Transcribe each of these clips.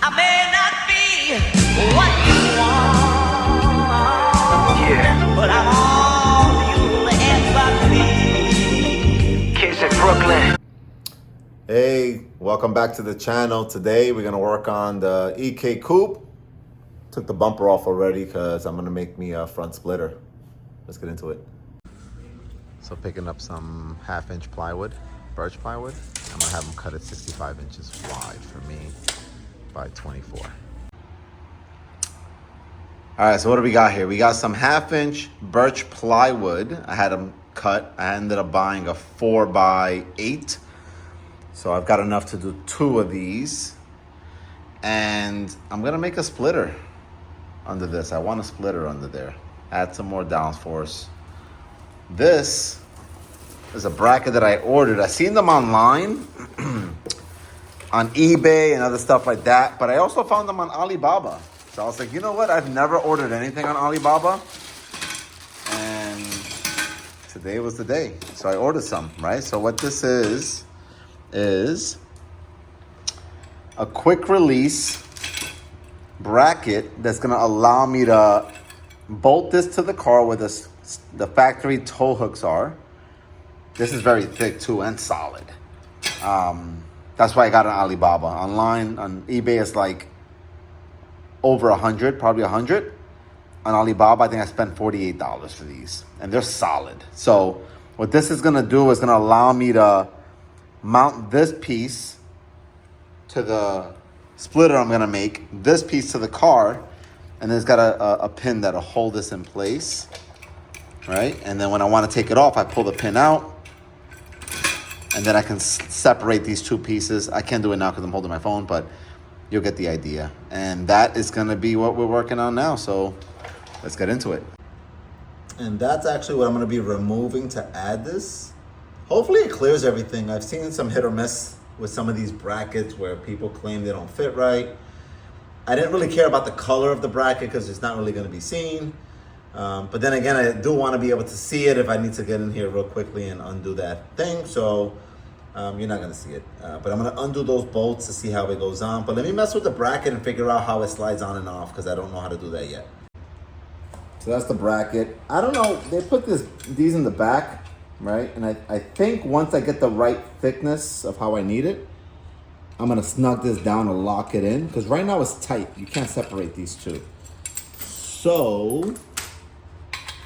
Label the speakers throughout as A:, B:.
A: I may not be what you want, yeah, but I'm all you'll ever need. Kids in Brooklyn.
B: Hey, welcome back to the channel. Today we're gonna work on the EK Coupe. Took the bumper off already because I'm gonna make me a front splitter. Let's get into it. So picking up some 1/2-inch plywood, birch plywood. I'm gonna have them cut it 65 inches wide for me by 24. All right, so what do we got here? We got some 1/2-inch birch plywood. I had them cut. I ended up buying a 4x8. So I've got enough to do 2 of these. And I'm gonna make a splitter under this. I want a splitter under there. Add some more downforce. This is a bracket that I ordered. I seen them online on eBay and other stuff like that, but I also found them on Alibaba. So I was like, you know what? I've never ordered anything on Alibaba. And today was the day. So I ordered some, right? So what this is a quick release bracket that's gonna allow me to bolt this to the car where the factory tow hooks are. This is very thick too and solid. That's why I got it on Alibaba. Online, on eBay, it's like over 100, probably 100. On Alibaba, I think I spent $48 for these. And they're solid. So what this is gonna do is gonna allow me to mount this piece to the splitter I'm gonna make, this piece to the car, and then it's got a pin that'll hold this in place, right? And then when I wanna take it off, I pull the pin out, and then I can separate these 2 pieces. I can't do it now because I'm holding my phone, but you'll get the idea. And that is gonna be what we're working on now, so let's get into it. And that's actually what I'm gonna be removing to add this. Hopefully it clears everything. I've seen some hit or miss with some of these brackets where people claim they don't fit right. I didn't really care about the color of the bracket because it's not really gonna be seen. But then again, I do wanna be able to see it if I need to get in here real quickly and undo that thing. So you're not gonna see it. But I'm gonna undo those bolts to see how it goes on. But let me mess with the bracket and figure out how it slides on and off because I don't know how to do that yet. So that's the bracket. I don't know, they put these in the back, right? And I think once I get the right thickness of how I need it, I'm gonna snug this down and lock it in because right now it's tight. You can't separate these 2. So,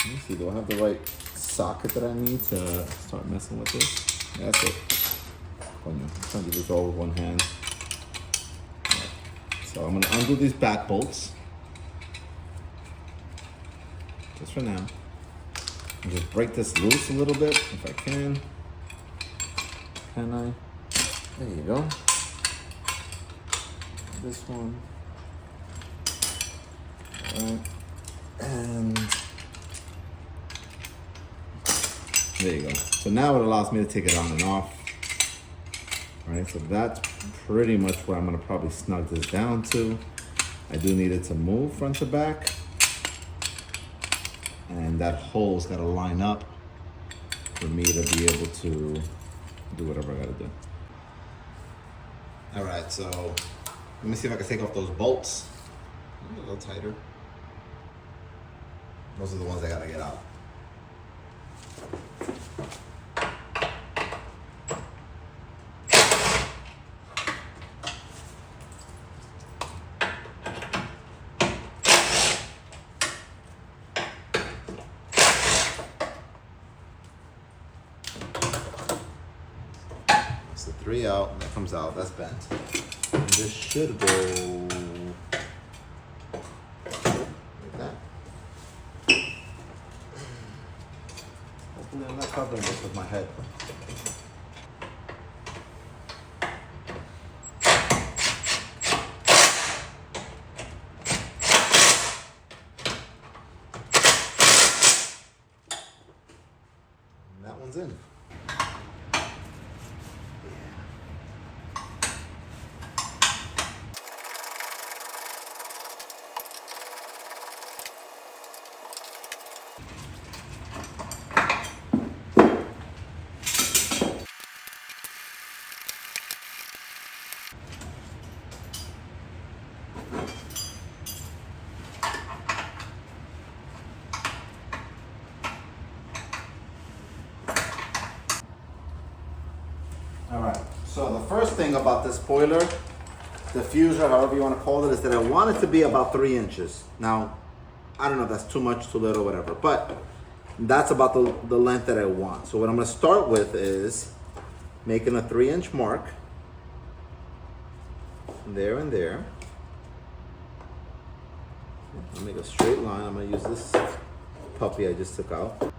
B: let me see, do I have the right socket that I need to start messing with this? That's it. I'm trying to do this all with one hand. Right. So I'm gonna undo these back bolts. Just for now. And just break this loose a little bit if I can. Can I? There you go. This one. All right. And there you go. So now it allows me to take it on and off. All right, so that's pretty much where I'm gonna probably snug this down to. I do need it to move front to back. And that hole's gotta line up for me to be able to do whatever I gotta do. All right, so let me see if I can take off those bolts. A little tighter. Those are the ones I gotta get out. The 3 out, that comes out, that's bent. And this should go like that. Hopefully I'm not covering this with my head. And that one's in. thing about this spoiler, diffuser, however you want to call it, is that I want it to be about 3 inches. Now, I don't know if that's too much, too little, whatever, but that's about the length that I want. So what I'm going to start with is making a 3-inch mark there and there. I'll make a straight line. I'm going to use this puppy I just took out.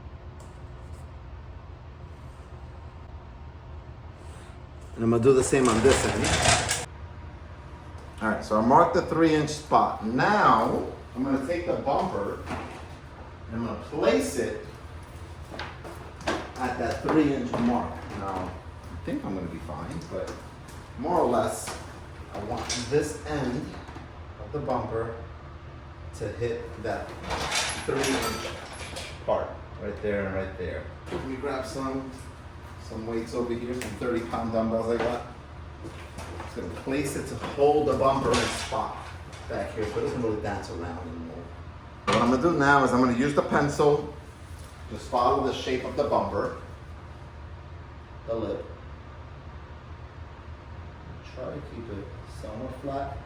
B: And I'm going to do the same on this end. All right, so I marked the 3-inch spot. Now, I'm going to take the bumper and I'm going to place it at that 3-inch mark. Now, I think I'm going to be fine, but more or less, I want this end of the bumper to hit that 3-inch part right there and right there. Let me grab some weights over here, some 30-pound dumbbells I got. Just gonna place it to hold the bumper in spot back here, so it doesn't really dance around anymore. What I'm gonna do now is I'm gonna use the pencil, just follow the shape of the bumper, the lip. Try to keep it somewhat flat.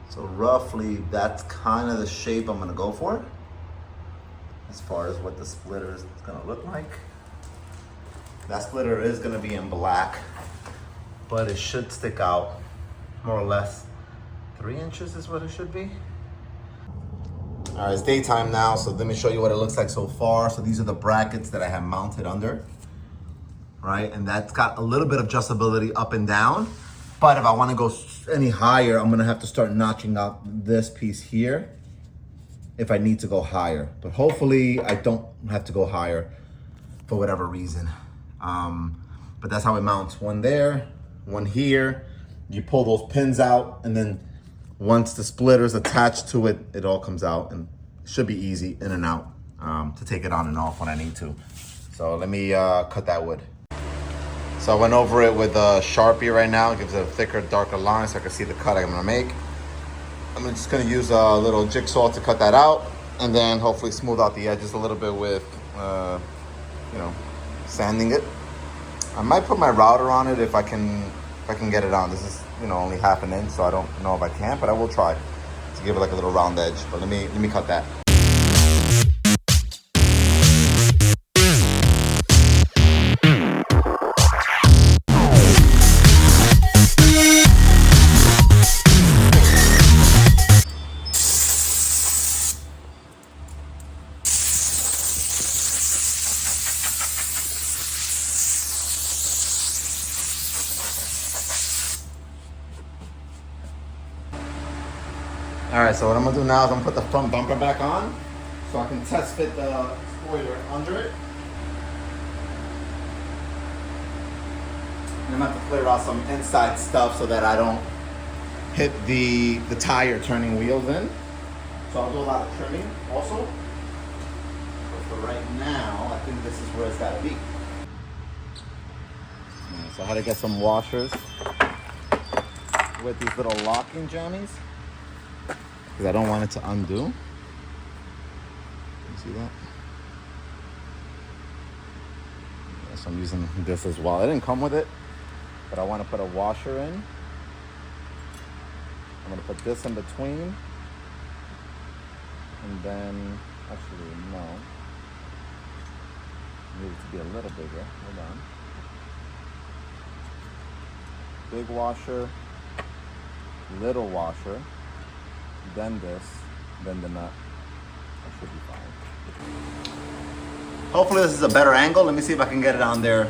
B: So roughly, that's kind of the shape I'm gonna go for, as far as what the splitter is gonna look like. That splitter is gonna be in black, but it should stick out more or less 3 inches is what it should be. All right, it's daytime now, so let me show you what it looks like so far. So these are the brackets that I have mounted under, right? And that's got a little bit of adjustability up and down. But if I want to go any higher, I'm gonna have to start notching out this piece here if I need to go higher. But hopefully I don't have to go higher for whatever reason. But that's how it mounts. One there, one here. You pull those pins out, and then once the splitter's attached to it, it all comes out, and it should be easy in and out to take it on and off when I need to. So let me cut that wood. So I went over it with a Sharpie right now. It gives it a thicker, darker line so I can see the cut I'm gonna make. I'm just gonna use a little jigsaw to cut that out, and then hopefully smooth out the edges a little bit with, sanding it. I might put my router on it if I can get it on. This is, only half an inch, so I don't know if I can, but I will try to give it like a little round edge. But let me cut that. All right, so what I'm gonna do now is I'm gonna put the front bumper back on so I can test fit the spoiler under it. And I'm gonna have to clear out some inside stuff so that I don't hit the tire turning wheels in. So I'll do a lot of trimming also. But for right now, I think this is where it's gotta be. So I had to get some washers with these little locking jammies, because I don't want it to undo. You see that? Yeah, so I'm using this as well. It didn't come with it, but I want to put a washer in. I'm going to put this in between. And then, actually, no. It needs to be a little bigger. Hold on. Big washer, little washer. Then this, then the nut. That should be fine. Hopefully this is a better angle. Let me see if I can get it on there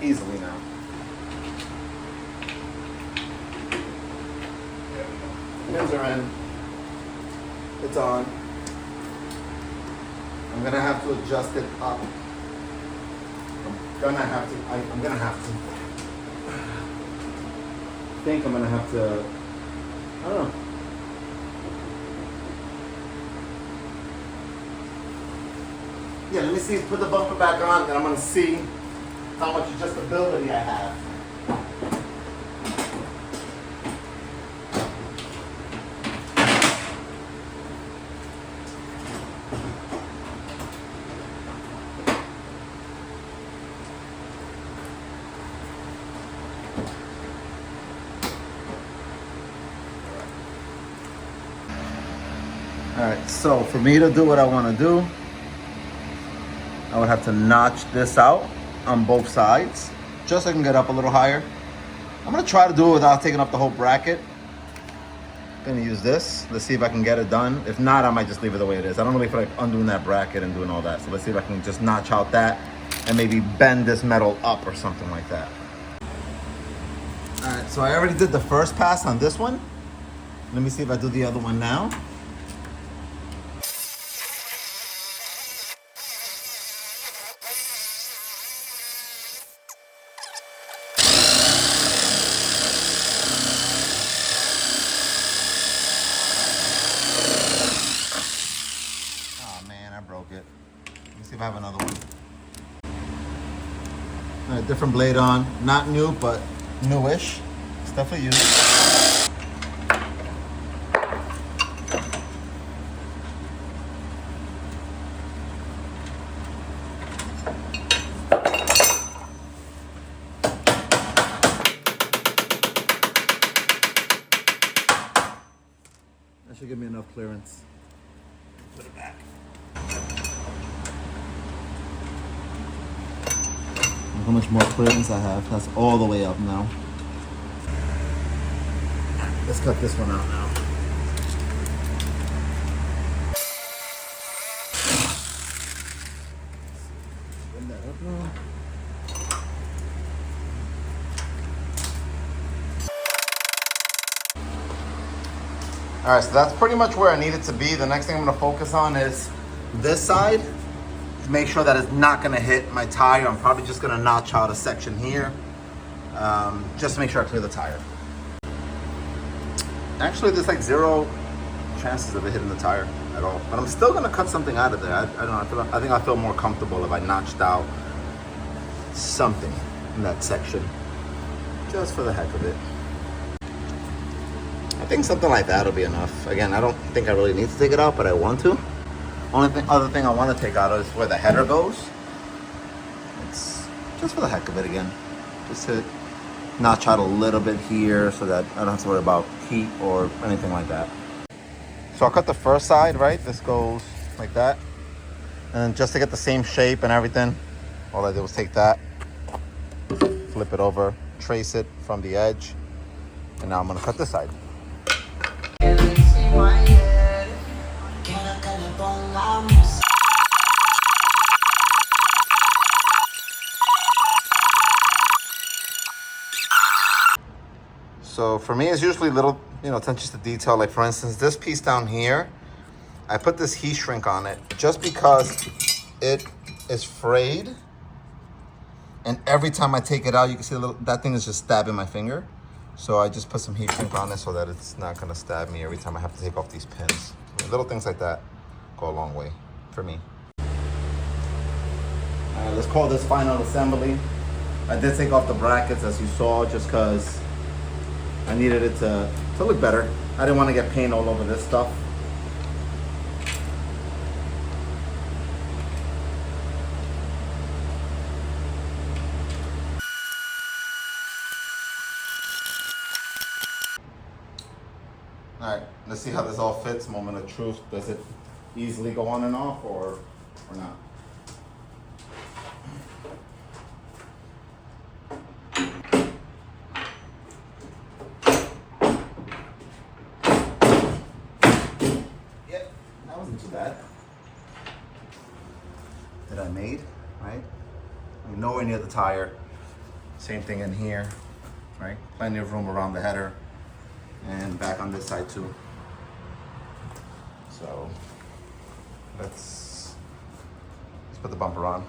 B: easily now. Pins are in. It's on. I'm gonna have to adjust it up. I'm gonna have to. I think I'm gonna have to. I don't know. Yeah, let me see, put the bumper back on, and I'm gonna see how much adjustability I have. All right, so for me to do what I want to do, I would have to notch this out on both sides, just so I can get up a little higher. I'm gonna try to do it without taking up the whole bracket. I'm gonna use this. Let's see if I can get it done. If not, I might just leave it the way it is. I don't really feel like undoing that bracket and doing all that. So let's see if I can just notch out that and maybe bend this metal up or something like that. All right, so I already did the first pass on this one. Let me see if I do the other one now. I broke it. Let me see if I have another one. All right, different blade on. Not new, but newish. It's definitely used. That should give me enough clearance. Put it back. How much more clearance I have. That's all the way up now. Let's cut this one out now. Bend that up now. All right, so that's pretty much where I need it to be. The next thing I'm gonna focus on is this side. Make sure that it's not gonna hit my tire. I'm probably just gonna notch out a section here, just to make sure I clear the tire. Actually, there's like 0 chances of it hitting the tire at all. But I'm still gonna cut something out of there. I don't know, I think I feel more comfortable if I notched out something in that section, just for the heck of it. I think something like that will be enough. Again, I don't think I really need to take it out, but I want to. Other thing I want to take out is where the header goes. It's just for the heck of it again. Just to notch out a little bit here so that I don't have to worry about heat or anything like that. So I'll cut the first side, right? This goes like that. And just to get the same shape and everything, all I did was take that, flip it over, trace it from the edge, and now I'm gonna cut this side. So for me, it's usually little, attention to detail. Like for instance, this piece down here, I put this heat shrink on it just because it is frayed. And every time I take it out, you can see that thing is just stabbing my finger. So I just put some heat shrink on it so that it's not gonna stab me every time I have to take off these pins. Little things like that go a long way for me. All right, let's call this final assembly. I did take off the brackets as you saw just because I needed it to look better. I didn't want to get paint all over this stuff. All right, let's see how this all fits. Moment of truth. Does it easily go on and off or not? Yep, that wasn't too bad. That I made, right? I'm nowhere near the tire. Same thing in here, right? Plenty of room around the header. And back on this side too. So let's put the bumper on.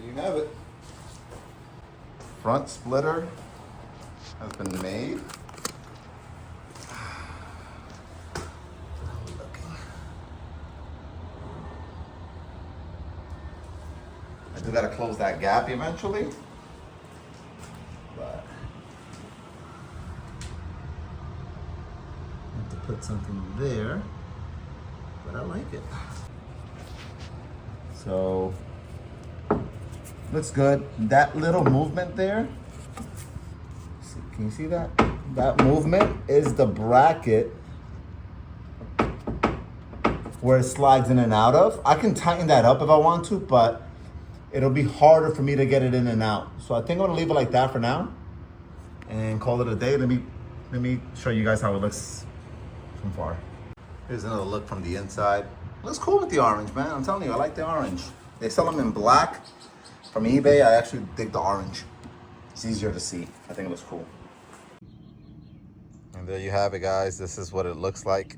B: You have it. Front splitter has been made. Still gotta close that gap eventually. But I have to put something there. But I like it. So looks good. That little movement there. Can you see that? That movement is the bracket where it slides in and out of. I can tighten that up if I want to, but it'll be harder for me to get it in and out. So I think I'm gonna leave it like that for now and call it a day. Let me show you guys how it looks from far. Here's another look from the inside. Looks cool with the orange, man. I'm telling you, I like the orange. They sell them in black from eBay. I actually dig the orange. It's easier to see. I think it looks cool. And there you have it, guys. This is what it looks like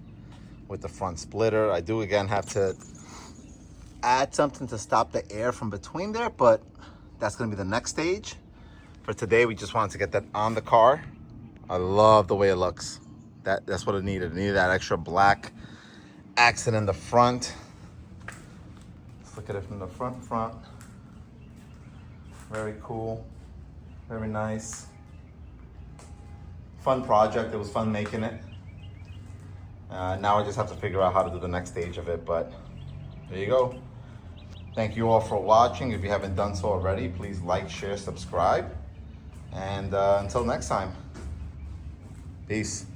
B: with the front splitter. I do again have to add something to stop the air from between there, but that's gonna be the next stage. For today, we just wanted to get that on the car. I love the way it looks. That's what it needed. It needed that extra black accent in the front. Let's look at it from the front. Very cool, very nice. Fun project, it was fun making it. Now I just have to figure out how to do the next stage of it, but there you go. Thank you all for watching. If you haven't done so already, please like, share, subscribe. And until next time, peace.